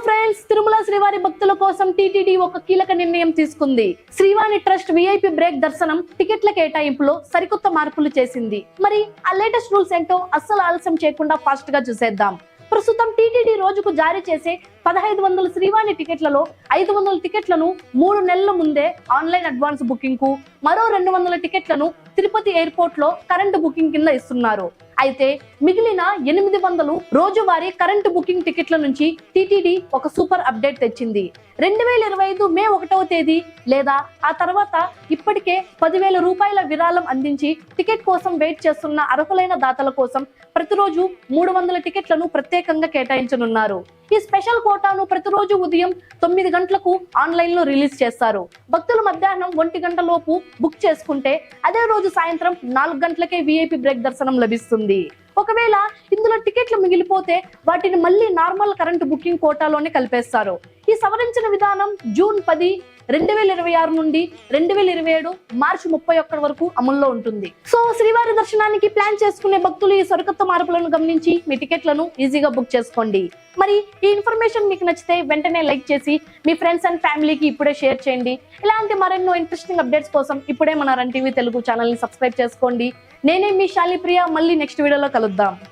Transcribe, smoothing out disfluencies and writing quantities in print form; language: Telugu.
ఫ్రెండ్స్, తిరుమల శ్రీవారి భక్తుల కోసం టీటీడీ ఒక కీలక నిర్ణయం తీసుకుంది. శ్రీవాణి ట్రస్ట్ విఐపి బ్రేక్ దర్శనం టికెట్ల కేటాయింపులో సరికొత్త మార్పులు చేసింది. మరి ఆ లేటెస్ట్ రూల్స్ ఏంటో అస్సలు ఆలస్యం చేయకుండా ఫాస్ట్ గా చూసేద్దాం. ప్రస్తుతం టీటీడీ రోజుకు జారీ చేసే 1500 శ్రీవాణి టికెట్లలో 500 టికెట్లను 3 నెలల ముందే ఆన్లైన్ అడ్వాన్స్ బుకింగ్ కు, మరో 200 టికెట్లను తిరుపతి ఎయిర్పోర్ట్ లో కరెంటు బుకింగ్ కింద ఇస్తున్నారు. అయితే మిగిలిన 800 రోజువారీ కరెంటు బుకింగ్ టికెట్ల నుంచి టీటీడీ ఒక సూపర్ అప్డేట్ తెచ్చింది. 2025 మే 1వ తేదీ లేదా ఆ తర్వాత ఇప్పటికే 10,000 రూపాయల విరాళం అందించి టికెట్ కోసం వెయిట్ చేస్తున్న అర్హులైన దాతల కోసం ప్రతిరోజు 300 టికెట్లను ప్రత్యేకంగా కేటాయించనున్నారు. ఈ స్పెషల్ కోటాను ప్రతిరోజు ఉదయం 9 గంటలకు ఆన్లైన్ లో రిలీజ్ చేస్తారు. భక్తులు మధ్యాహ్నం 1 గంట లోపు బుక్ చేసుకుంటే అదే రోజు సాయంత్రం 4 గంటలకే విఐపి బ్రేక్ దర్శనం లభిస్తుంది. ఒకవేళ ఇందులో టికెట్లు మిగిలిపోతే వాటిని మళ్ళీ నార్మల్ కరెంటు బుకింగ్ కోటాలోనే కలిపేస్తారు. ఈ సవరించిన విధానం జూన్ 10, 2026 నుండి 2027 మార్చి 31 వరకు అమల్లో ఉంటుంది. సో శ్రీవారి దర్శనానికి ప్లాన్ చేసుకునే భక్తులు ఈ సరికొత్త మార్పులను గమనించి మీ టికెట్లను ఈజీగా బుక్ చేసుకోండి. మరి ఈ ఇన్ఫర్మేషన్ మీకు నచ్చితే వెంటనే లైక్ చేసి మీ ఫ్రెండ్స్ అండ్ ఫ్యామిలీకి ఇప్పుడే షేర్ చేయండి. ఇలాంటి మరెన్నో ఇంట్రెస్టింగ్ అప్డేట్స్ కోసం ఇప్పుడే మన రన్ టీవీ తెలుగు ఛానల్ ని సబ్స్క్రైబ్ చేసుకోండి. నేనే మీ శాలిప్రియ. మళ్ళీ నెక్స్ట్ వీడియోలో కలుద్దాం.